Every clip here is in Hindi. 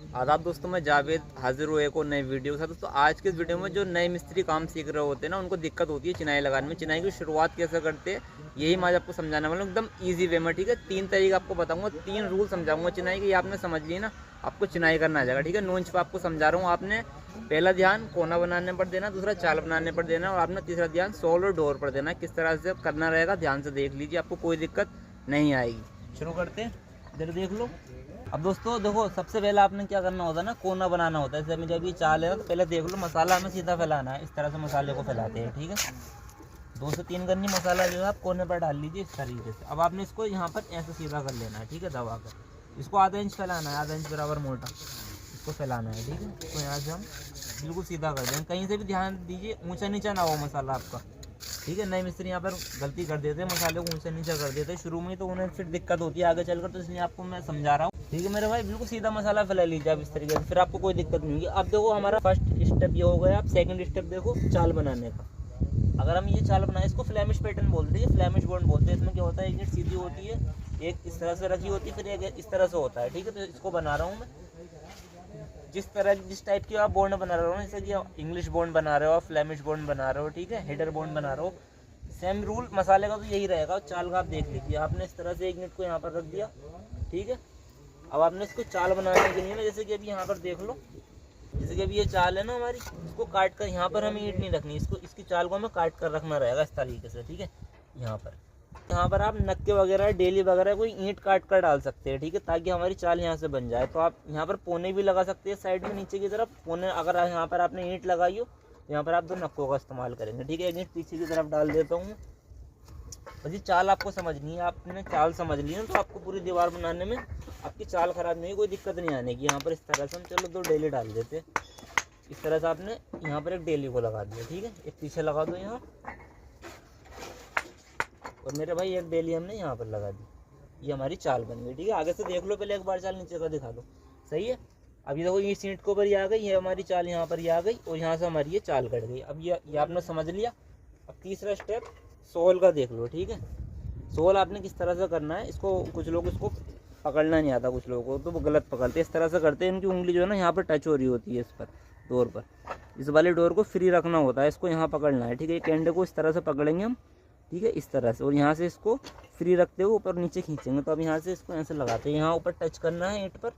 आदाब दोस्तों, मैं जावेद हाजिर हुआ एक और नई वीडियो के साथ। दोस्तों आज के इस वीडियो में जो नए मिस्त्री काम सीख रहे होते हैं ना, उनको दिक्कत होती है चिनाई लगाने में। चिनाई की शुरुआत कैसे करते हैं यही मैं आज आपको समझाने वाला हूँ, एकदम ईजी वे में। ठीक है, 3 तरीके आपको बताऊंगा, 3 रूल समझाऊंगा चिनाई के। ये आपने समझ ली ना, आपको चिनाई करना आ जाएगा। ठीक है, नोच पर आपको समझा रहा हूँ। आपने पहला ध्यान कोना बनाने पर देना, दूसरा चाल बनाने पर देना, और आपने तीसरा ध्यान सोल और डोर पर देना। किस तरह से करना रहेगा ध्यान से देख लीजिए, आपको कोई दिक्कत नहीं आएगी। शुरू करते हैं, इधर देख लो। अब दोस्तों देखो, सबसे पहले आपने क्या करना होता है ना, कोना बनाना होता है। जैसे जब ये चाल है तो पहले देख लो, मसाला हमें सीधा फैलाना है। इस तरह से मसाले को फैलाते हैं। ठीक है, 2 से 3 गन्नी मसाला जो है आप कोने पर डाल लीजिए इस तरीके से। अब आपने इसको यहाँ पर ऐसे सीधा कर लेना है। ठीक है, दबा कर इसको आधा इंच फैलाना है, आधा इंच बराबर मोटा इसको फैलाना है। ठीक है, तो यहाँ से हम बिल्कुल सीधा कर देंगे। कहीं से भी ध्यान दीजिए, ऊँचा नीचा ना हो मसाला आपका। ठीक है, नए मिस्त्री यहाँ पर गलती कर देते हैं, मसाले को ऊँचा नीचा कर देते हैं शुरू में ही, तो उन्हें फिर दिक्कत होती है आगे चलकर। तो इसलिए आपको मैं समझा रहा हूँ। ठीक है मेरे भाई, बिल्कुल सीधा मसाला फैला लीजिए आप इस तरीके से, फिर आपको कोई दिक्कत नहीं होगी। अब देखो, हमारा फर्स्ट स्टेप ये हो गया। अब सेकंड स्टेप देखो, चाल बनाने का। अगर हम ये चाल बनाए, इसको फ्लैमिश पैटर्न बोलते हैं, फ्लैमिश बॉन्ड बोलते हैं। इसमें क्या होता है, एक सीधी होती है, एक इस तरह से रखी होती है, फिर एक इस तरह से होता है। ठीक है, तो इसको बना रहा हूँ मैं जिस टाइप की आप बॉन्ड बना रहे हो, जैसे कि आप इंग्लिश बॉन्ड बना रहे हो, आप फ्लैमिश बॉन्ड बना रहे हो। ठीक है, हेडर बॉन्ड बना रहे हो, सेम रूल मसाले का तो यही रहेगा। चाल का आप देख लीजिए, आपने इस तरह से 1 मिनट को यहाँ पर रख दिया। ठीक है, अब आपने इसको चाल बनाने के लिए ना, जैसे कि अभी यहाँ पर देख लो, जैसे कि अभी ये चाल है ना हमारी, इसको काट कर यहाँ पर हमें ईंट नहीं रखनी, इसको इसकी चाल को हमें काट कर रखना रहेगा इस तरीके से। ठीक है, यहाँ पर आप नक्के वगैरह डेली वगैरह कोई ईंट काट कर डाल सकते हैं। ठीक है, ताकि हमारी चाल यहाँ से बन जाए। तो आप यहाँ पर पोने भी लगा सकते हैं साइड में नीचे की तरफ। पोने अगर यहाँ पर आपने ईंट लगाई हो, यहाँ पर आप 2 नक्कों का इस्तेमाल करेंगे। ठीक है, एक ईंट पीछे की तरफ डाल देता हूँ। बस ये चाल आपको समझनी है। आपने चाल समझ ली है तो आपको पूरी दीवार बनाने में आपकी चाल खराब नहीं, कोई दिक्कत नहीं आने की। यहाँ पर इस तरह से हम चलो 2 डेली डाल देते। इस तरह से आपने यहाँ पर एक डेली को लगा दिया। ठीक है, एक पीछे लगा दो यहाँ, और मेरे भाई एक डेली हमने यहाँ पर लगा दी। ये हमारी चाल बन गई। ठीक है, आगे से देख लो, पहले एक बार चाल नीचे का दिखा दो। सही है, अब ये देखो, ये सीट के ऊपर ये आ गई, ये हमारी चाल यहाँ पर ये आ गई, और यहाँ से हमारी ये चाल कट गई। अब ये आपने समझ लिया। अब तीसरा स्टेप सोल का देख लो। ठीक है, सोल आपने किस तरह से करना है, इसको कुछ लोग इसको पकड़ना नहीं आता, कुछ लोगों को तो वो गलत पकड़ते हैं। इस तरह से करते हैं, इनकी उंगली जो है ना यहाँ पर टच हो रही होती है इस पर डोर पर। इस वाले डोर को फ्री रखना होता है, इसको यहाँ पकड़ना है। ठीक है, कैंडे को इस तरह से पकड़ेंगे हम। ठीक है, इस तरह से, और यहाँ से इसको फ्री रखते हुए ऊपर नीचे खींचेंगे। तो अब यहाँ से इसको ऐसे लगाते हैं, यहाँ ऊपर टच करना है ईंट पर,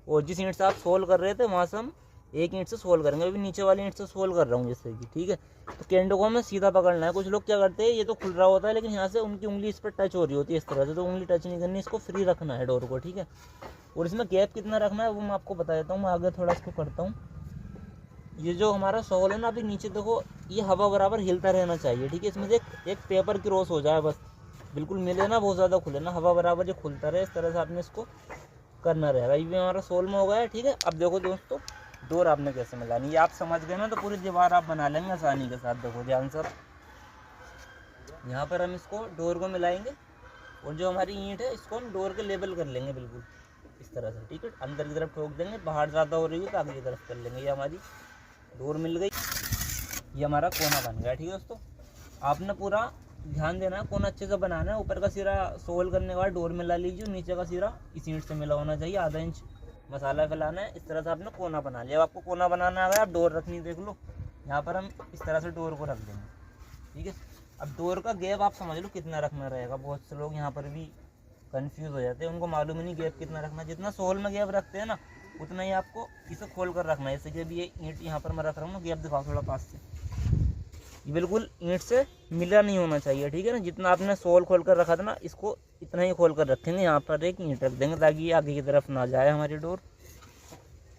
और जिस ईंट से आप सोल कर रहे थे वहाँ से हम एक ईंट से सोल करेंगे। अभी नीचे वाली ईंट से सोल कर रहा हूँ जैसे कि। ठीक है, तो कैंडे को हमें सीधा पकड़ना है। कुछ लोग क्या करते हैं, ये तो खुल रहा होता है, लेकिन यहाँ से उनकी उंगली इस पर टच हो रही होती है इस तरह से, तो उंगली टच नहीं करनी, इसको फ्री रखना है डोर को। ठीक है, और इसमें गैप कितना रखना है वो मैं आपको बता देता हूँ। मैं आगे थोड़ा इसको करता हूँ। ये जो हमारा सोल है ना, अभी नीचे देखो, ये हवा बराबर हिलता रहना चाहिए। ठीक है, इसमें से एक पेपर क्रॉस हो जाए बस, बिल्कुल मिले ना, बहुत ज़्यादा खुले ना, हवा बराबर जो खुलता रहे, इस तरह से आपने इसको करना रहेगा। ये भी हमारा सोल में हो गया है। ठीक है, अब देखो दोस्तों, डोर आपने कैसे मिलानी, ये आप समझ गए ना, तो पूरी दीवार आप बना लेंगे आसानी के साथ। देखो ध्यान से, यहाँ पर हम इसको डोर को मिलाएंगे, और जो हमारी ईंट है इसको हम डोर के लेवल कर लेंगे बिल्कुल इस तरह से। ठीक है, अंदर की तरफ ठोक देंगे, बाहर ज़्यादा हो रही है तो आगे की तरफ कर लेंगे। ये हमारी डोर मिल गई, ये हमारा कोना बन गया। ठीक है दोस्तों, आपने पूरा ध्यान देना है, कोना अच्छे से बनाना है। ऊपर का सिरा सोल करने के बाद डोर मिला लीजिए, नीचे का सिरा इस ईंट से मिला होना चाहिए, आधा इंच मसाला फैलाना है। इस तरह से आपने कोना बना लिया। अब आपको कोना बनाना आ गया, आप डोर रखनी देख लो, यहाँ पर हम इस तरह से डोर को रख देंगे। ठीक है, अब डोर का गैप आप समझ लो कितना रखना रहेगा। बहुत से लोग यहाँ पर भी कंफ्यूज हो जाते हैं, उनको मालूम ही नहीं गैप कितना रखना। जितना सोल में गैप रखते हैं ना, उतना ही आपको इसे खोल कर रखना है। जैसे कि अभी ये ईंट यहाँ पर मैं रख रहा हूँ ना, गैप दिखाओ थोड़ा पास से, ये बिल्कुल ईंट से मिला नहीं होना चाहिए। ठीक है ना, जितना आपने सोल खोल कर रखा था ना, इसको इतना ही खोल कर रखेंगे। यहाँ पर एक ईंट रख देंगे ताकि ये आगे की तरफ ना जाए हमारी डोर।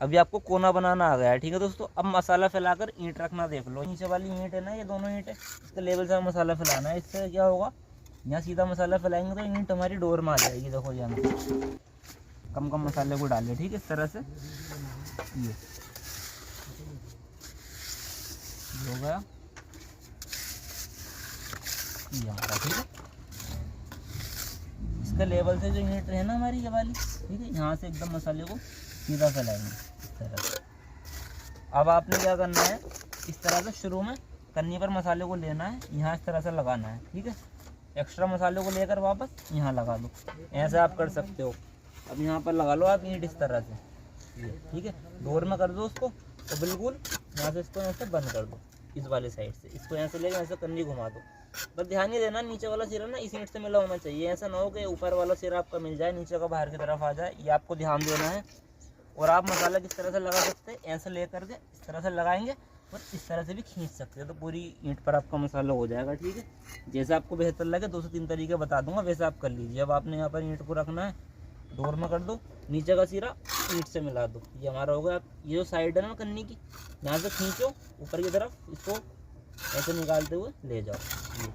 अभी आपको कोना बनाना आ गया है। ठीक है दोस्तों, अब मसाला फैलाकर ईंट रखना देख लो। नीचे वाली ईंट है ना, ये दोनों ईंट है, इसके लेवल से मसाला फैलाना है। इससे क्या होगा, यहाँ सीधा मसाला फैलाएंगे तो ईंट हमारी डोर में आ जाएगी। देखो यहाँ कम कम मसाले को डालें। ठीक है, इस तरह से ये हो गया ये हमारा। ठीक है, इसका लेवल से जो ईंट है ना हमारी ये वाली, ठीक है, यहाँ से एकदम मसाले को सीधा फैलाएंगे इस तरह से। अब आपने क्या करना है, इस तरह से शुरू में कन्नी पर मसाले को लेना है, यहाँ इस तरह से लगाना है। ठीक है, एक्स्ट्रा मसाले को लेकर वापस यहाँ लगा दो, ऐसे आप कर सकते हो। अब यहाँ पर लगा लो आप ईंट इस तरह से। ये ठीक है, डोर में कर दो उसको और बिल्कुल यहाँ से इसको ऐसे बंद कर दो, इस वाले साइड से इसको यहाँ से लेकर ऐसे कन्नी घुमा दो। बस ध्यान ये देना नीचे वाला सिरा ना इस ईंट से मिला होना चाहिए, ऐसा ना हो कि ऊपर वाला सिरा आपका मिल जाए नीचे का बाहर की तरफ आ जाए, ये आपको ध्यान देना है। और आप मसाला किस तरह से लगा सकते हैं, ऐसे ले करके इस तरह से लगाएंगे और इस तरह से भी खींच सकते हैं, तो पूरी ईंट पर आपका मसाला हो जाएगा। ठीक है, जैसे आपको बेहतर लगे 2 से 3 तरीके बता दूंगा, वैसे आप कर लीजिए। अब आपने यहाँ पर ईंट को रखना है, डोर में कर दो, नीचे का सिरा ईंट से मिला दो, ये हमारा होगा। ये जो साइड है ना कन्नी की, यहाँ से खींचो ऊपर की तरफ, इसको ऐसे निकालते हुए ले जाओ। ये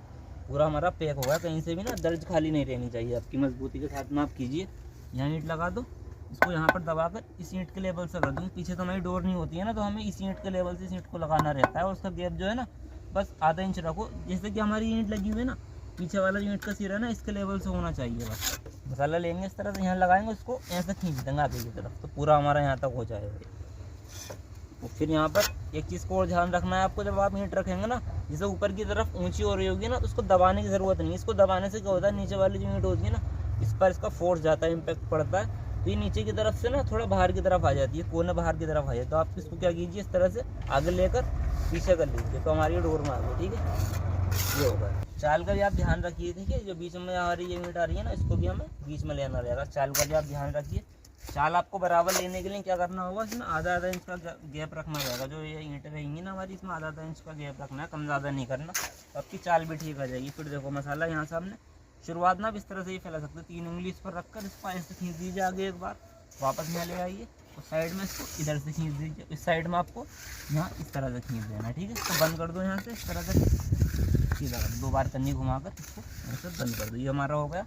पूरा हमारा पैक होगा, कहीं से भी ना दर्ज खाली नहीं रहनी चाहिए आपकी, मजबूती के साथ में आप कीजिए। यहाँ ईंट लगा दो, इसको यहाँ पर दबाकर इस ईंट के लेवल से कर दूँगी। पीछे तो हमारी डोर नहीं होती है ना, तो हमें इस ईंट के लेवल से इस ईंट को लगाना रहता है, और उसका गैप जो है ना बस आधा इंच रखो। जैसे कि हमारी ईंट लगी हुई है ना, पीछे वाला ईंट का सिरा है ना इसके लेवल से होना चाहिए। बस मसाला लेंगे इस तरह से, यहाँ लगाएंगे, उसको ऐसे खींच देंगे आगे की तरफ, तो पूरा हमारा यहाँ तक हो जाएगा। और फिर यहाँ पर एक चीज़ को और ध्यान रखना है आपको, जब आप ईंट रखेंगे ना, जैसे ऊपर की तरफ ऊंची हो रही होगी ना, तो उसको दबाने की ज़रूरत नहीं है। इसको दबाने से क्या होता है, नीचे वाली जो ईंट होती है ना, इस पर इसका फोर्स जाता है, इम्पैक्ट पड़ता है, तो ये नीचे की तरफ से ना थोड़ा बाहर की तरफ आ जाती है, कोने बाहर की तरफ आ जाए। तो आप इसको क्या कीजिए, इस तरह से आगे लेकर पीछे कर लीजिए, तो हमारी डोर में आ गई। ठीक है, ये होगा। चाल का भी आप ध्यान रखिए। ठीक है, जो बीच में हमारी ये ईंट आ रही है ना, इसको भी हमें बीच में लेना रहेगा। चाल का भी आप ध्यान रखिए। चाल आपको बराबर लेने के लिए क्या करना होगा, इसमें आधा इंच का गैप रखना रहेगा। जो ये ईंटें रहेंगी ना हमारी, इसमें आधा इंच का गैप रखना है, कम ज़्यादा नहीं करना, तो आपकी चाल भी ठीक आ जाएगी। फिर देखो मसाला यहाँ से हमने शुरुआत में इस तरह से ही फैला सकते हैं, 3 उंगली इस पर रखकर इसको ऐसे खींच दीजिए आगे, एक बार वापस यहाँ ले आइए, और साइड में इसको इधर से खींच दीजिए, इस साइड में आपको यहाँ इस तरह से खींच देना है। ठीक है, तो बंद कर दो यहाँ से, इस तरह से सीधा कर दो, 2 बार कन्नी घुमाकर इसको ऐसे बंद कर दो। ये हमारा हो गया।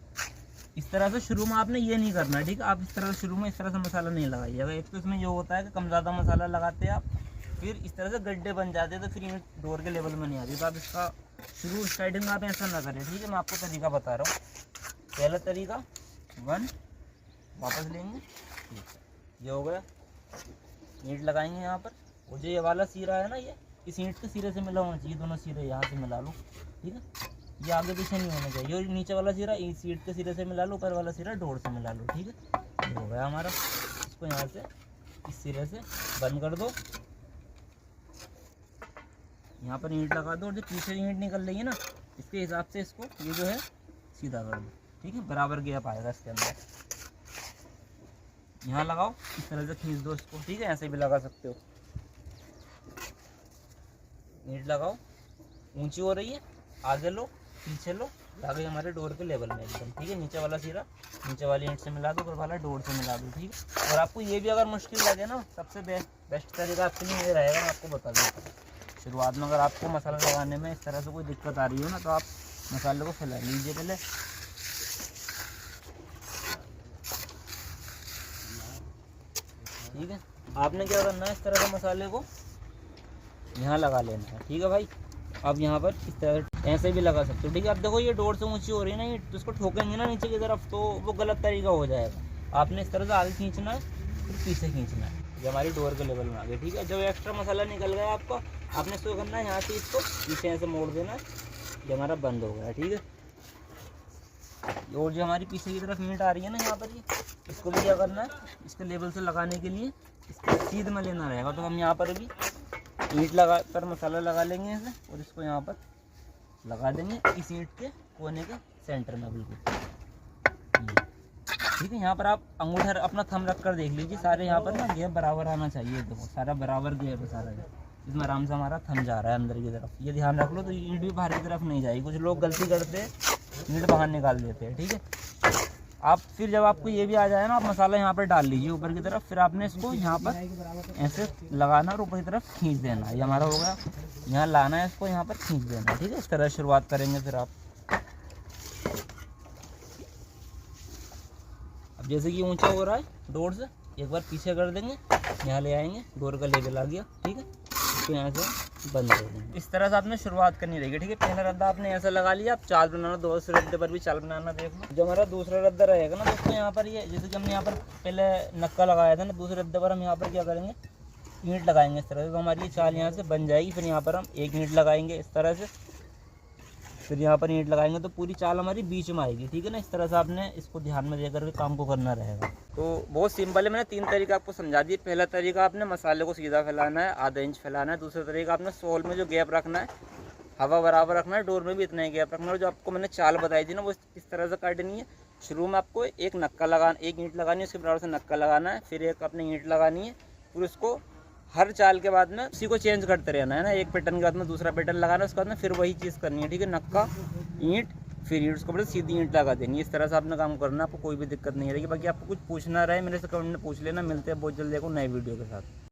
इस तरह से शुरू में आपने ये नहीं करना, ठीक है, आप इस तरह से शुरू में इस तरह से मसाला नहीं लगाइएगा। एक तो इसमें ये होता है कि कम ज़्यादा मसाला लगाते हैं आप, फिर इस तरह से गड्ढे बन जाते हैं, तो फिर ईंट डोर के लेवल में नहीं आती। तो आप इसका शुरू स्टार्टिंग में आप ऐसा ना करें। ठीक है, मैं आपको तरीका बता रहा हूँ। पहला तरीका 1, वापस लेंगे, ठीक है, ये हो गया। ईंट लगाएंगे यहाँ पर, और जो ये वाला सिरा है ना, ये इस ईंट के सिरे से मिला होना चाहिए, दोनों सिरे यहाँ से मिला लो। ठीक है, ये आगे पीछे नहीं होना चाहिए। और नीचे वाला सिरा इस ईंट के सिरे से मिला लो, ऊपर वाला सिरा डोर से मिला लो। ठीक है, ये हो गया हमारा। इसको यहाँ से इस सिरे से बंद कर दो, यहाँ पर ईंट लगा दो, और जो पीछे ईंट निकल रही है ना, इसके हिसाब से इसको ये जो है सीधा कर दो। ठीक है, बराबर गैप आएगा इसके अंदर। यहाँ लगाओ, इस तरह से खींच दो इसको। ठीक है, ऐसे भी लगा सकते हो। ईंट लगाओ, ऊंची हो रही है, आगे लो पीछे लो, आगे हमारे डोर के लेवल में एकदम। ठीक है, नीचे वाला सिरा नीचे वाली ईंट से मिला दो, ऊपर वाला डोर से मिला दो। ठीक है, और आपको ये भी अगर मुश्किल लगे ना, सबसे बेस्ट तरीका आपके लिए ये रहेगा, मैं आपको बता देता हूँ। शुरुआत में अगर आपको मसाला लगाने में इस तरह से कोई दिक्कत आ रही हो ना, तो आप मसाले को फैला लीजिए पहले। ठीक है, आपने क्या करना है, इस तरह से मसाले को यहाँ लगा लेना है। ठीक है भाई, अब यहाँ पर इस तरह ऐसे भी लगा सकते हो। ठीक है, अब देखो ये डोर से ऊंची हो रही है ना, ये तो इसको ठोकेंगे ना नीचे की तरफ, तो वो गलत तरीका हो जाएगा। आपने इस तरह से आगे खींचना है, फिर पीछे खींचना है, ये हमारी डोर के लेवल में आ गई। ठीक है, जब एक्स्ट्रा मसाला निकल गया आपका, आपने इसको करना है, यहाँ से इसको पीछे ऐसे मोड़ देना है, ये हमारा बंद हो गया। ठीक है, और जो हमारी पीछे की तरफ ईंट आ रही है ना यहाँ पर, ये इसको भी क्या करना है, इसके लेवल से लगाने के लिए इसको सीध में लेना रहेगा। तो हम यहाँ पर भी ईंट लगा कर मसाला लगा लेंगे ऐसे, और इसको यहाँ पर लगा देंगे इस ईंट के कोने के सेंटर में बिल्कुल। ठीक है, यहाँ पर आप अंगूठा अपना थंब रख कर देख लीजिए, सारे यहाँ पर ना गैप बराबर आना चाहिए। देखो सारा बराबर गैप है, सारा इसमें आराम से हमारा थंब जा रहा है अंदर की तरफ। ये ध्यान रख लो, तो ईंट भी बाहर की तरफ नहीं जाएगी। कुछ लोग गलती करते हैं, ईंट बाहर निकाल देते हैं। ठीक है, आप फिर जब आपको ये भी आ जाए ना, आप मसाला यहाँ पर डाल लीजिए ऊपर की तरफ, फिर आपने इसको यहाँ पर ऐसे लगाना और ऊपर की तरफ खींच देना। ये हमारा हो गया, यहाँ लाना है, इसको यहाँ पर खींच देना। ठीक है, इस तरह शुरुआत करेंगे। फिर आप अब जैसे कि ऊंचा हो रहा है डोर से, एक बार पीछे कर देंगे, यहाँ ले आएंगे, डोर का लेवल आ गया। ठीक है, इसको यहाँ से बंद कर देंगे। इस तरह से आपने शुरुआत करनी रहेगी। ठीक है, पहला रद्दा आपने ऐसा लगा लिया, आप चाल बनाना, दूसरे रद्दे पर भी चाल बनाना देख लो। जो हमारा दूसरा रद्दा रहेगा ना दोस्तों, यहाँ पर ये जैसे कि हमने यहाँ पर पहले नक्का लगाया था ना, दूसरे रद्दे पर हम यहाँ पर क्या करेंगे, ईंट लगाएंगे इस तरह से, तो हमारी ये चाल यहाँ से बन जाएगी। फिर यहाँ पर हम एक ईंट लगाएंगे इस तरह से, फिर यहाँ पर ईंट लगाएंगे तो पूरी चाल हमारी बीच में आएगी, ठीक है ना। इस तरह से आपने इसको ध्यान में देकर के काम को करना रहेगा। तो बहुत सिंपल है, मैंने 3 तरीका आपको समझा दिए। पहला तरीका आपने मसाले को सीधा फैलाना है, आधा इंच फैलाना है। दूसरा तरीका आपने सोल में जो गैप रखना है, हवा बराबर रखना है, डोर में भी इतना ही गैप रखना है। और जो आपको मैंने चाल बताई थी ना, वो इस तरह से काटनी है। शुरू में आपको एक ईंट लगानी है, उसके बराबर से नक्का लगाना है, फिर एक अपनी ईंट लगानी है, फिर उसको हर चाल के बाद में उसी को चेंज करते रहना है ना। एक पैटर्न के बाद में दूसरा पैटर्न लगाना है, उसके बाद में फिर वही चीज़ करनी है, ठीक है। नक्का, ईंट, फिर ईंट, उसके बाद सीधी ईंट लगा देनी है। इस तरह से आपने काम करना है, आपको कोई भी दिक्कत नहीं रहेगी। बाकी आपको कुछ पूछना रहे मेरे से कमेंट में पूछ लेना। मिलते हैं बहुत जल्दी नए वीडियो के साथ।